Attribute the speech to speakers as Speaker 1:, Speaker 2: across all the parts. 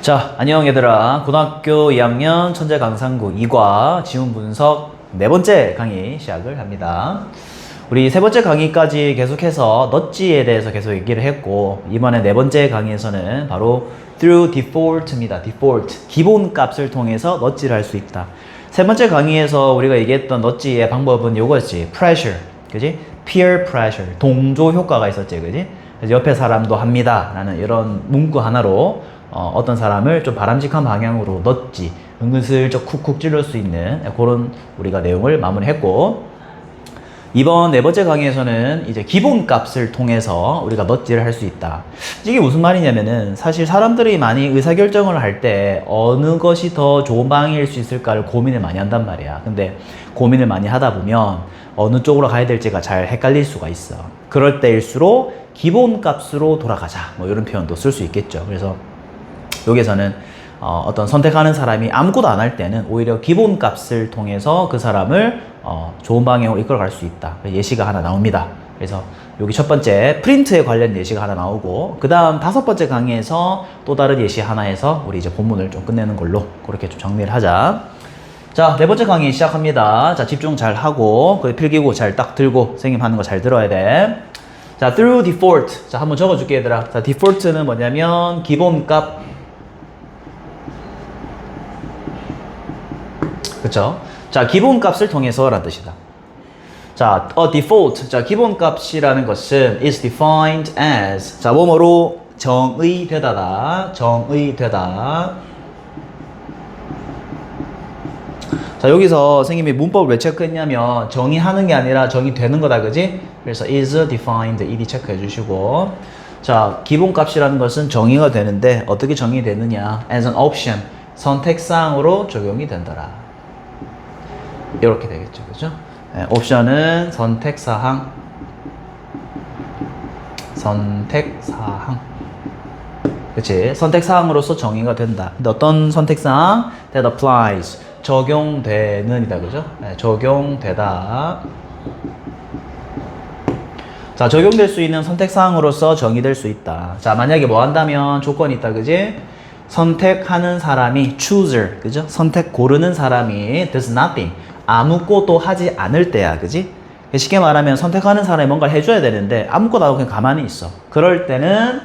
Speaker 1: 자, 안녕 얘들아. 고등학교 2학년 천재강상구 2과 지문분석 네 번째 강의 시작을 합니다. 우리 세 번째 강의까지 계속해서 넛지에 대해서 계속 얘기를 했고, 이번에 네 번째 강의에서는 바로 through default입니다. default, 기본 값을 통해서 넛지를 할 수 있다. 세 번째 강의에서 우리가 얘기했던 넛지의 방법은 요거였지. pressure, 그지? peer pressure, 동조 효과가 있었지, 그지? 그래서 옆에 사람도 합니다 라는 이런 문구 하나로 어떤 사람을 좀 바람직한 방향으로 넛지, 은근슬쩍 쿡쿡 찔러 수 있는 그런 우리가 내용을 마무리했고, 이번 네 번째 강의에서는 이제 기본값을 통해서 우리가 넛지를 할 수 있다. 이게 무슨 말이냐면은, 사실 사람들이 많이 의사결정을 할 때 어느 것이 더 좋은 방향일 수 있을까를 고민을 많이 한단 말이야. 근데 고민을 많이 하다 보면 어느 쪽으로 가야 될지가 잘 헷갈릴 수가 있어. 그럴 때일수록 기본값으로 돌아가자, 뭐 이런 표현도 쓸 수 있겠죠. 그래서 여기서는 어떤 선택하는 사람이 아무것도 안 할 때는 오히려 기본값을 통해서 그 사람을 좋은 방향으로 이끌어갈 수 있다. 예시가 하나 나옵니다. 그래서 여기 첫 번째 프린트에 관련 예시가 하나 나오고, 그 다음 다섯 번째 강의에서 또 다른 예시 하나 해서 우리 이제 본문을 좀 끝내는 걸로 그렇게 좀 정리를 하자. 자, 네 번째 강의 시작합니다. 자, 집중 잘 하고, 그 필기구 잘 딱 들고 선생님 하는 거 잘 들어야 돼. 자, through default. 자, 한번 적어줄게 얘들아. 자, default는 뭐냐면 기본값, 그쵸? 자, 기본값을 통해서 라는 뜻이다. 자, a default. 자, 기본값이라는 것은 is defined as, 자, 뭐뭐로 정의되다다. 정의되다. 자, 여기서 선생님이 문법을 왜 체크했냐면 정의하는 게 아니라 정의되는 거다, 그지? 그래서 is defined ed 체크해 주시고, 자, 기본값이라는 것은 정의가 되는데 어떻게 정의되느냐? as an option, 선택사항으로 적용이 된다라. 이렇게 되겠죠, 그죠? 네, 옵션은 선택사항, 선택사항, 그치? 선택사항으로서 정의가 된다. 근데 어떤 선택사항? that applies, 적용되는 이다, 그죠? 네, 적용되다. 자, 적용될 수 있는 선택사항으로서 정의될 수 있다. 자, 만약에 뭐 한다면 조건이 있다, 그지? 선택하는 사람이 chooser, 그죠? 선택 고르는 사람이 does nothing, 아무것도 하지 않을 때야, 그지? 쉽게 말하면 선택하는 사람이 뭔가를 해줘야 되는데 아무것도 안 하고 그냥 가만히 있어. 그럴 때는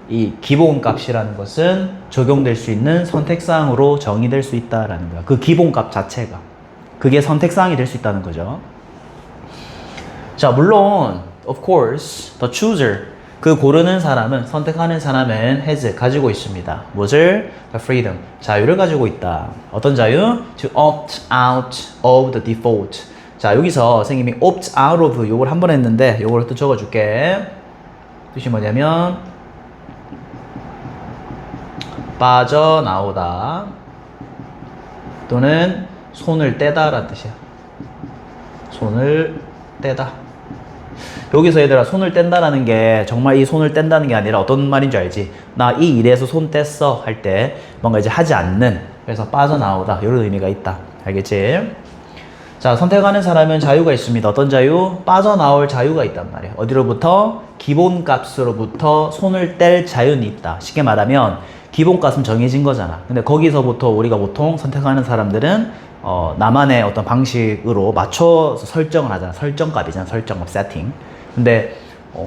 Speaker 1: 이 기본값이라는 것은 적용될 수 있는 선택사항으로 정의될 수 있다라는 거야. 그 기본값 자체가. 그게 선택사항이 될 수 있다는 거죠. 자, 물론 of course the chooser, 그 고르는 사람은, 선택하는 사람은 has, 가지고 있습니다. 무엇을? the freedom, 자유를 가지고 있다. 어떤 자유? to opt out of the default. 자, 여기서 선생님이 opt out of 요걸 한 번 했는데 요걸 또 적어줄게. 뜻이 뭐냐면 빠져나오다 또는 손을 떼다 라는 뜻이야. 손을 떼다. 여기서 얘들아, 손을 뗀다라는 게 정말 이 손을 뗀다는 게 아니라 어떤 말인 줄 알지? 나 이 일에서 손 뗐어 할 때 뭔가 이제 하지 않는, 그래서 빠져나오다, 이런 의미가 있다. 알겠지? 자, 선택하는 사람은 자유가 있습니다. 어떤 자유? 빠져나올 자유가 있단 말이야. 어디로부터? 기본값으로부터 손을 뗄 자유는 있다. 쉽게 말하면 기본값은 정해진 거잖아. 근데 거기서부터 우리가 보통 선택하는 사람들은 나만의 어떤 방식으로 맞춰서 설정을 하잖아. 설정값이잖아. 설정값, 세팅. 근데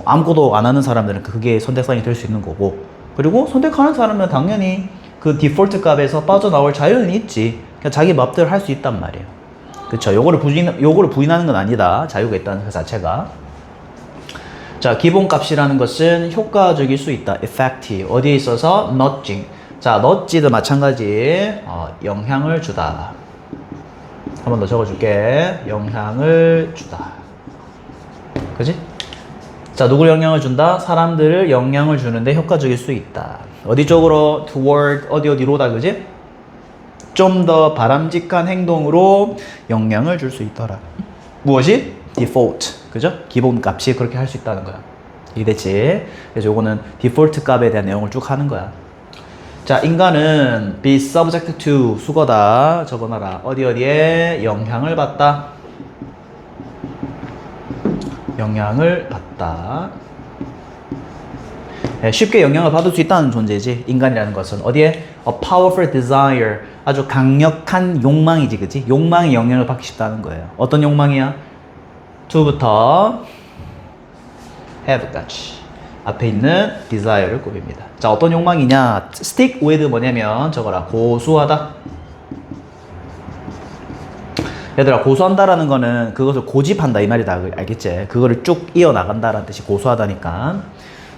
Speaker 1: 아무것도 안 하는 사람들은 그게 선택사항이 될 수 있는 거고, 그리고 선택하는 사람은 당연히 그 디폴트 값에서 빠져나올 자유는 있지. 그냥 자기 맘대로 할 수 있단 말이에요. 그쵸? 요거를 부인하는 건 아니다. 자유가 있다는 그 자체가. 자, 기본값이라는 것은 효과적일 수 있다. effective. 어디에 있어서? nudging. 자, nudge도 마찬가지. 영향을 주다. 한 번 더 적어줄게. 영향을 주다. 그지? 자, 누굴 영향을 준다? 사람들을 영향을 주는데 효과적일 수 있다. 어디 쪽으로? toward, 어디로다, 그지? 좀 더 바람직한 행동으로 영향을 줄 수 있더라. 무엇이? default. 그죠? 기본값이 그렇게 할 수 있다는 거야. 이해됐지? 그래서 요거는 default 값에 대한 내용을 쭉 하는 거야. 자, 인간은 be subject to, 수거다. 적어놔라. 어디에 영향을 받다. 영향을 받다. 쉽게 영향을 받을 수 있다는 존재지. 인간이라는 것은 어디에? A powerful desire. 아주 강력한 욕망이지, 그치? 욕망의 영향을 받기 쉽다는 거예요. 어떤 욕망이야? to부터 have까지 앞에 있는 desire를 꼽입니다. 자, 어떤 욕망이냐? stick with 뭐냐면 저거라, 고수하다. 얘들아, 고수한다라는 거는 그것을 고집한다 이 말이다. 알겠지? 그거를 쭉 이어나간다라는 뜻이 고수하다니까.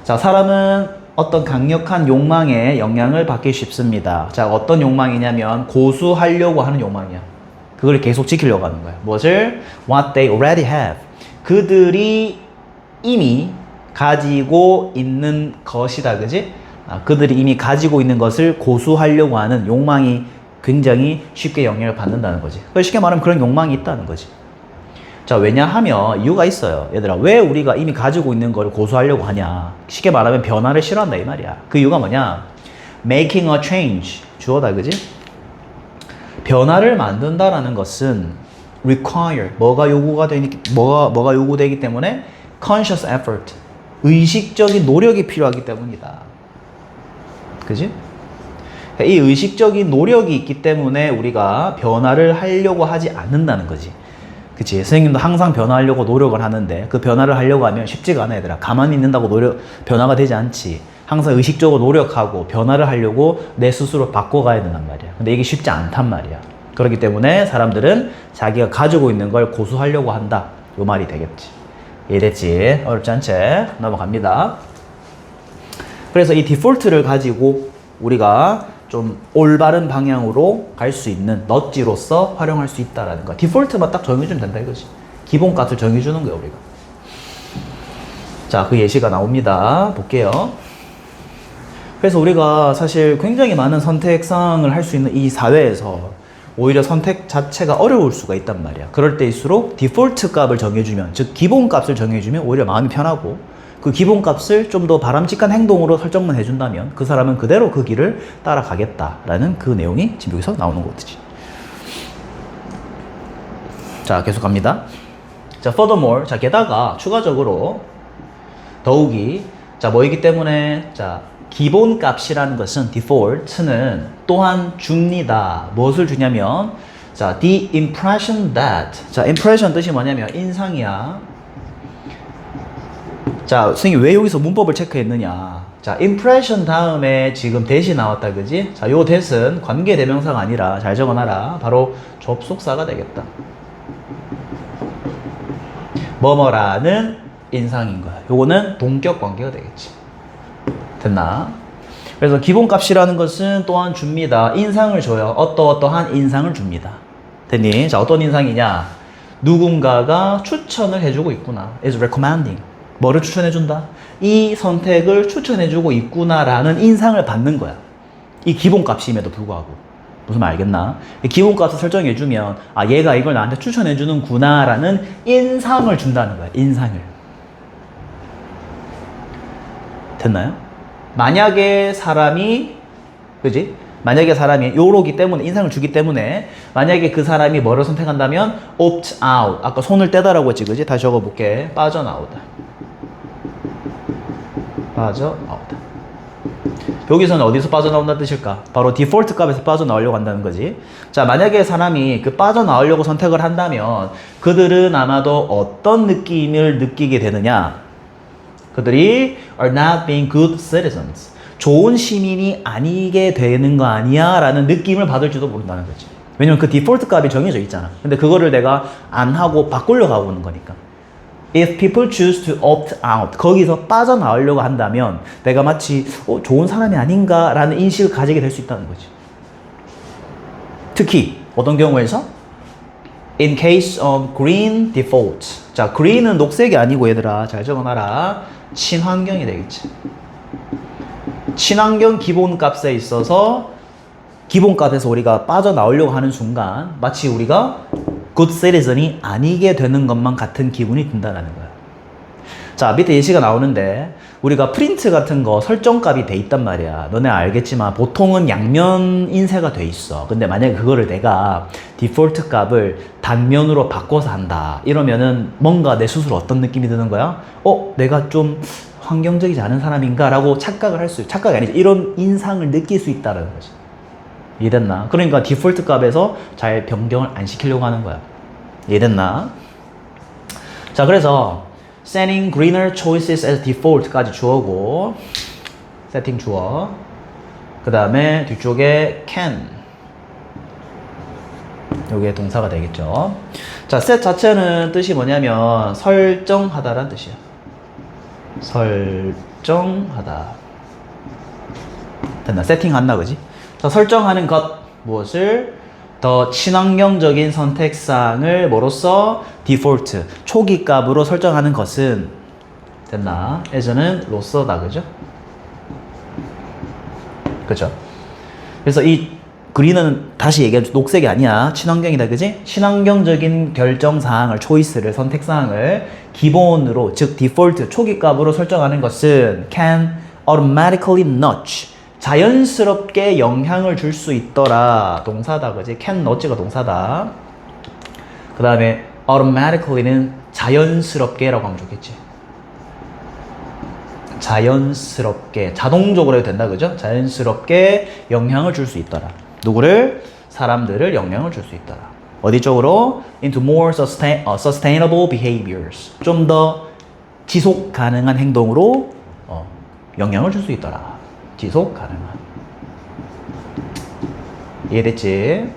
Speaker 1: 자, 사람은 어떤 강력한 욕망에 영향을 받기 쉽습니다. 자, 어떤 욕망이냐면 고수하려고 하는 욕망이야. 그걸 계속 지키려고 하는 거야. 무엇을? What they already have. 그들이 이미 가지고 있는 것이다. 그지? 그들이 이미 가지고 있는 것을 고수하려고 하는 욕망이 굉장히 쉽게 영향을 받는다는 거지. 쉽게 말하면 그런 욕망이 있다는 거지. 자, 왜냐하면 이유가 있어요. 얘들아, 왜 우리가 이미 가지고 있는 걸 고수하려고 하냐? 쉽게 말하면 변화를 싫어한다 이 말이야. 그 이유가 뭐냐? Making a change. 주어다, 그지? 변화를 만든다라는 것은 require. 뭐가 요구되기 때문에 conscious effort. 의식적인 노력이 필요하기 때문이다. 그지? 이 의식적인 노력이 있기 때문에 우리가 변화를 하려고 하지 않는다는 거지. 그치? 선생님도 항상 변화하려고 노력을 하는데 그 변화를 하려고 하면 쉽지가 않아, 얘들아. 가만히 있는다고 변화가 되지 않지. 항상 의식적으로 노력하고 변화를 하려고 내 스스로 바꿔가야 된단 말이야. 근데 이게 쉽지 않단 말이야. 그렇기 때문에 사람들은 자기가 가지고 있는 걸 고수하려고 한다. 요 말이 되겠지. 이해됐지? 어렵지 않지? 넘어갑니다. 그래서 이 디폴트를 가지고 우리가 좀 올바른 방향으로 갈 수 있는 넛지로서 활용할 수 있다라는 거야. 디폴트만 딱 정해주면 된다 이거지. 기본값을 정해주는 거야, 우리가. 자, 그 예시가 나옵니다. 볼게요. 그래서 우리가 사실 굉장히 많은 선택사항을 할 수 있는 이 사회에서 오히려 선택 자체가 어려울 수가 있단 말이야. 그럴 때일수록 디폴트 값을 정해주면, 즉 기본값을 정해주면 오히려 마음이 편하고, 그 기본값을 좀 더 바람직한 행동으로 설정만 해준다면 그 사람은 그대로 그 길을 따라가겠다라는 그 내용이 지금 여기서 나오는 거지. 자, 계속 갑니다. 자, furthermore. 자, 게다가 추가적으로 더욱이, 자, 뭐이기 때문에, 자, 기본값이라는 것은 default는 또한 줍니다. 무엇을 주냐면, 자, the impression that. 자, impression 뜻이 뭐냐면 인상이야. 자, 선생님 왜 여기서 문법을 체크했느냐? 자, impression 다음에 지금 that이 나왔다, 그지? 자, 요 that은 관계대명사가 아니라, 잘 적어놔라, 바로 접속사가 되겠다. 뭐뭐라는 인상인 거야. 요거는 동격 관계가 되겠지. 됐나? 그래서 기본값이라는 것은 또한 줍니다. 인상을 줘요. 어떠한 인상을 줍니다. 됐니? 자, 어떤 인상이냐? 누군가가 추천을 해주고 있구나. is recommending. 뭐를 추천해준다? 이 선택을 추천해주고 있구나라는 인상을 받는 거야. 이 기본값임에도 불구하고. 무슨 말 알겠나? 이 기본값을 설정해주면, 아, 얘가 이걸 나한테 추천해주는구나라는 인상을 준다는 거야. 인상을. 됐나요? 만약에 사람이, 그지? 만약에 사람이 요러기 때문에, 인상을 주기 때문에, 만약에 그 사람이 뭐를 선택한다면, opt out. 아까 손을 떼다라고 했지, 그지? 다시 적어볼게. 빠져나오다. 빠져나오다. 여기서는 어디서 빠져나온다는 뜻일까? 바로 디폴트 값에서 빠져나오려고 한다는 거지. 자, 만약에 사람이 그 빠져나오려고 선택을 한다면 그들은 아마도 어떤 느낌을 느끼게 되느냐? 그들이 are not being good citizens. 좋은 시민이 아니게 되는 거 아니야? 라는 느낌을 받을지도 모른다는 거지. 왜냐면 그 디폴트 값이 정해져 있잖아. 근데 그거를 내가 안 하고 바꾸려고 하고 있는 거니까. If people choose to opt out, 거기서 빠져나오려고 한다면 내가 마치 좋은 사람이 아닌가 라는 인식을 가지게 될 수 있다는 거지. 특히 어떤 경우에서 in case of green default. 자, green은 녹색이 아니고 얘들아 잘 적어놔라. 친환경이 되겠지. 친환경 기본값에 있어서 기본값에서 우리가 빠져나오려고 하는 순간 마치 우리가 good citizen이 아니게 되는 것만 같은 기분이 든다는 거야. 자, 밑에 예시가 나오는데 우리가 프린트 같은 거 설정값이 돼 있단 말이야. 너네 알겠지만 보통은 양면 인쇄가 돼 있어. 근데 만약에 그거를 내가 디폴트 값을 단면으로 바꿔서 한다. 이러면은 뭔가 내 스스로 어떤 느낌이 드는 거야? 내가 좀 환경적이지 않은 사람인가라고 착각을 할 수, 착각이 아니지. 이런 인상을 느낄 수 있다는 거지. 이해됐나? 그러니까 디폴트 값에서 잘 변경을 안 시키려고 하는 거야. 이해됐나? 자, 그래서 setting greener choices as default까지 주어고, 세팅 주어. 그 다음에 뒤쪽에 can. 요게 동사가 되겠죠. 자, set 자체는 뜻이 뭐냐면 설정하다라는 뜻이야. 설정하다. 됐나? 세팅한다, 그지? 자, 설정하는 것, 무엇을? 더 친환경적인 선택사항을 뭐로써? 디폴트, 초기 값으로 설정하는 것은 됐나? as는 로서다, 그죠? 그죠? 그래서 이 그린은 다시 얘기하면 녹색이 아니야. 친환경이다, 그지? 친환경적인 결정사항을, 초이스를, 선택사항을 기본으로, 즉 디폴트, 초기 값으로 설정하는 것은 can automatically nudge, 자연스럽게 영향을 줄 수 있더라. 동사다, 그지? can nudge가 동사다. 그 다음에 automatically는 자연스럽게라고 하면 좋겠지. 자연스럽게, 자동적으로 해도 된다, 그죠? 자연스럽게 영향을 줄 수 있더라. 누구를? 사람들을 영향을 줄 수 있더라. 어디 쪽으로? Into more sustainable behaviors. 좀 더 지속 가능한 행동으로 영향을 줄 수 있더라. 지속 가능한. 이해됐지?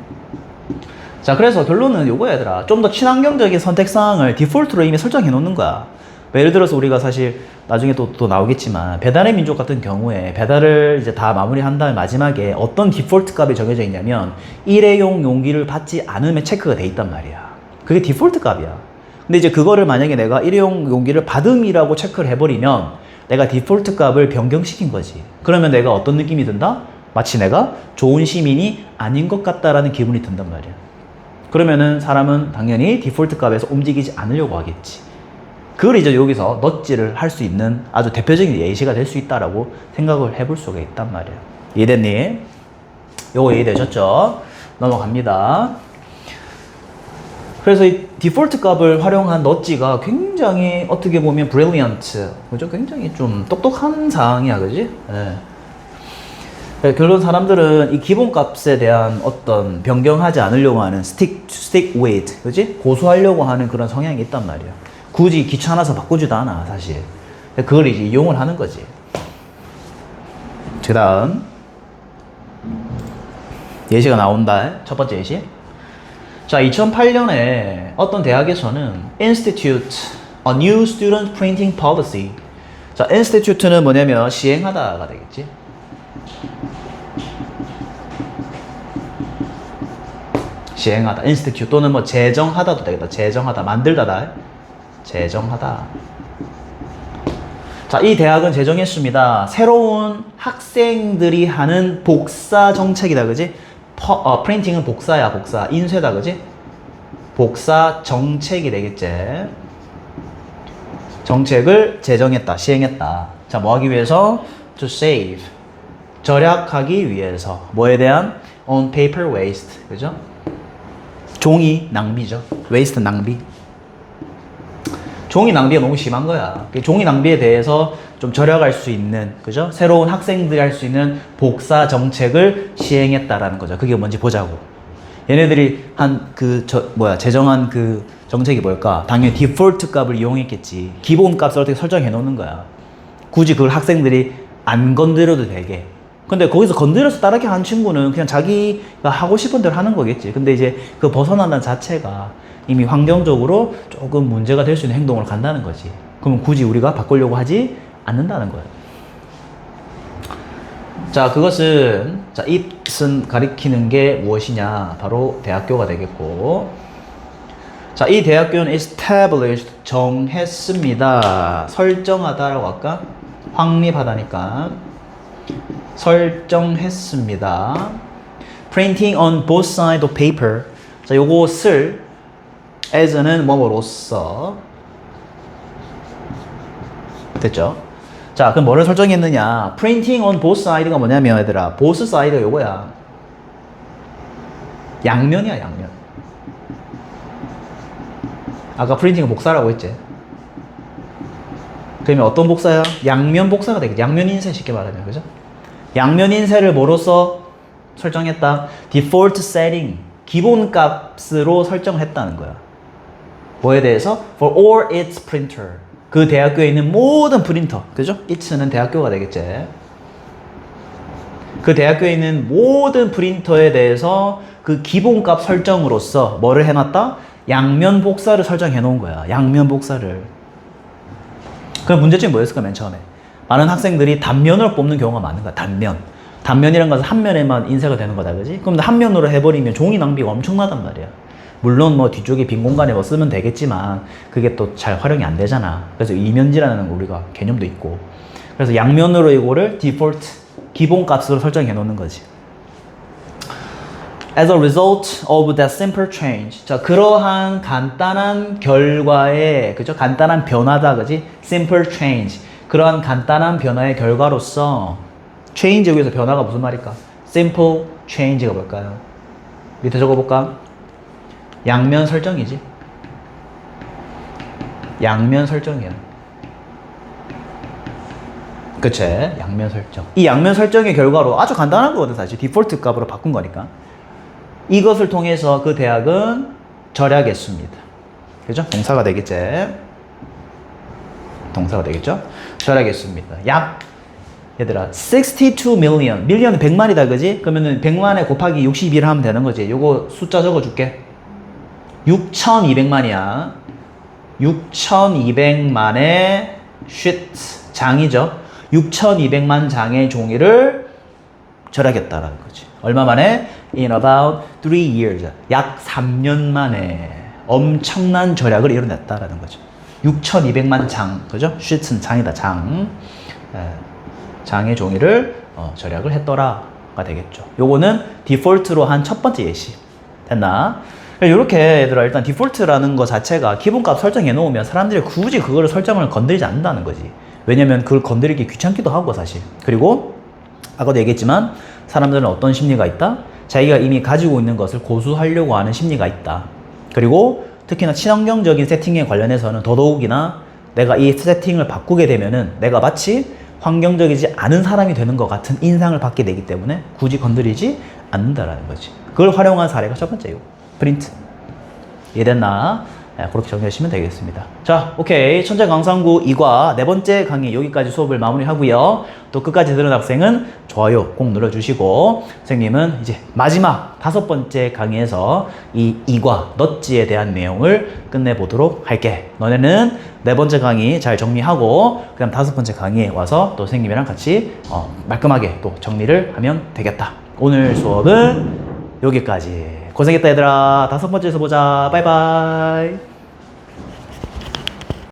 Speaker 1: 자, 그래서 결론은 요거야, 얘들아. 좀 더 친환경적인 선택사항을 디폴트로 이미 설정해 놓는 거야. 예를 들어서 우리가 사실 나중에 또 나오겠지만 배달의 민족 같은 경우에 배달을 이제 다 마무리한 다음에 마지막에 어떤 디폴트 값이 정해져 있냐면 일회용 용기를 받지 않으면 체크가 돼 있단 말이야. 그게 디폴트 값이야. 근데 이제 그거를 만약에 내가 일회용 용기를 받음이라고 체크를 해버리면 내가 디폴트 값을 변경시킨 거지. 그러면 내가 어떤 느낌이 든다? 마치 내가 좋은 시민이 아닌 것 같다라는 기분이 든단 말이야. 그러면은 사람은 당연히 디폴트 값에서 움직이지 않으려고 하겠지. 그걸 이제 여기서 넛지를 할 수 있는 아주 대표적인 예시가 될 수 있다라고 생각을 해볼 수가 있단 말이에요. 이해됐니? 요거 이해되셨죠? 넘어갑니다. 그래서 이 디폴트 값을 활용한 넛지가 굉장히 어떻게 보면 brilliant, 그죠? 굉장히 좀 똑똑한 사항이야, 그지? 네. 결론 사람들은 이 기본 값에 대한 어떤 변경하지 않으려고 하는 stick with, 그지? 고수하려고 하는 그런 성향이 있단 말이야. 굳이 귀찮아서 바꾸지도 않아, 사실. 그걸 이제 이용을 하는 거지. 그 다음 예시가 나온다. 첫 번째 예시. 자, 2008년에 어떤 대학에서는 Institute a new student printing policy. 자, institute는 뭐냐면 시행하다가 되겠지. 시행하다. institute 또는 뭐 제정하다도 되겠다. 제정하다. 만들다다. 제정하다. 자, 이 대학은 제정했습니다. 새로운 학생들이 하는 복사 정책이다, 그지? 프린팅은 복사야, 복사. 인쇄다, 그지? 복사 정책이 되겠지. 정책을 제정했다, 시행했다. 자, 뭐 하기 위해서? To save. 절약하기 위해서. 뭐에 대한? On paper waste. 그죠? 종이 낭비죠. waste 낭비. 종이 낭비가 너무 심한 거야. 종이 낭비에 대해서 좀 절약할 수 있는, 그죠? 새로운 학생들이 할 수 있는 복사 정책을 시행했다라는 거죠. 그게 뭔지 보자고. 얘네들이 제정한 그 정책이 뭘까? 당연히 디폴트 값을 이용했겠지. 기본 값을 어떻게 설정해 놓는 거야. 굳이 그걸 학생들이 안 건드려도 되게. 근데 거기서 건드려서 다르게 한 친구는 그냥 자기가 하고 싶은 대로 하는 거겠지. 근데 이제 그 벗어난다는 자체가 이미 환경적으로 조금 문제가 될 수 있는 행동을 간다는 거지. 그러면 굳이 우리가 바꾸려고 하지 않는다는 거예요. 자, 그것은, 자, it은 가리키는 게 무엇이냐? 바로 대학교가 되겠고. 자, 이 대학교는 established, 정했습니다. 설정하다라고 할까? 확립하다니까. 설정했습니다. Printing on both sides of paper. 자, 요것을 as는 뭐뭐로써. 됐죠? 자, 그럼 뭐를 설정했느냐? Printing on both sides가 뭐냐면, 얘들아, both side가 요거야. 양면이야, 양면. 아까 프린팅은 복사라고 했지? 그러면 어떤 복사야? 양면 복사가 되겠지. 양면 인쇄 쉽게 말하면. 그죠? 양면 인쇄를 뭐로써 설정했다? default setting. 기본 값으로 설정을 했다는 거야. 뭐에 대해서? for all its printer. 그 대학교에 있는 모든 프린터. 그죠? it는 대학교가 되겠지. 그 대학교에 있는 모든 프린터에 대해서 그 기본값 설정으로서 뭐를 해놨다? 양면 복사를 설정해 놓은 거야. 양면 복사를. 그럼 문제점이 뭐였을까, 맨 처음에? 많은 학생들이 단면을 뽑는 경우가 많은 거야, 단면. 단면이란 것은 한 면에만 인쇄가 되는 거다, 그지? 그럼 한 면으로 해버리면 종이 낭비가 엄청나단 말이야. 물론 뭐 뒤쪽에 빈 공간에 뭐 쓰면 되겠지만 그게 또 잘 활용이 안 되잖아. 그래서 이면지라는 우리가 개념도 있고. 그래서 양면으로 이거를 디폴트, 기본 값으로 설정해 놓는 거지. As a result of that simple change. 자, 그러한 간단한 결과에, 그죠? 간단한 변화다, 그지? Simple change. 그러한 간단한 변화의 결과로서, change 여기서 변화가 무슨 말일까? Simple change가 뭘까요? 밑에 적어볼까? 양면 설정이지. 양면 설정이야. 그치? 양면 설정. 이 양면 설정의 결과로 아주 간단한 거거든, 사실. 디폴트 값으로 바꾼 거니까. 이것을 통해서 그 대학은 절약했습니다. 그죠? 동사가 되겠지? 동사가 되겠죠? 절약했습니다. 약, 얘들아, 62 million. 밀리언은 100만이다, 그지? 그러면은 100만에 곱하기 61 하면 되는 거지. 요거 숫자 적어줄게. 6200만이야. 6200만의 sheet, 장이죠. 6200만 장의 종이를 절약했다라는 거지. 얼마 만에? In about 3 years. 약 3년 만에 엄청난 절약을 이뤄냈다라는 거죠. 6200만 장, 그죠? sheet은 장이다, 장. 장의 종이를 절약을 했더라가 되겠죠. 요거는 디폴트로 한 첫 번째 예시. 됐나? 이렇게 얘들아, 일단 디폴트라는 거 자체가 기본값 설정해 놓으면 사람들이 굳이 그거를 설정을 건드리지 않는다는 거지. 왜냐면 그걸 건드리기 귀찮기도 하고, 사실. 그리고 아까도 얘기했지만 사람들은 어떤 심리가 있다? 자기가 이미 가지고 있는 것을 고수하려고 하는 심리가 있다. 그리고 특히나 친환경적인 세팅에 관련해서는 더더욱이나 내가 이 세팅을 바꾸게 되면은 내가 마치 환경적이지 않은 사람이 되는 것 같은 인상을 받게 되기 때문에 굳이 건드리지 않는다라는 거지. 그걸 활용한 사례가 첫 번째요. 프린트. 이해됐나? 네, 그렇게 정리하시면 되겠습니다. 자, 오케이. 천재강상구 2과 네 번째 강의 여기까지 수업을 마무리하고요. 또 끝까지 들은 학생은 좋아요 꼭 눌러주시고, 선생님은 이제 마지막 5번째 강의에서 이 2과 넛지에 대한 내용을 끝내보도록 할게. 너네는 네 번째 강의 잘 정리하고 그다음 5번째 강의에 와서 또 선생님이랑 같이 말끔하게 또 정리를 하면 되겠다. 오늘 수업은 여기까지. 고생했다, 얘들아. 5번째에서 보자. 바이바이.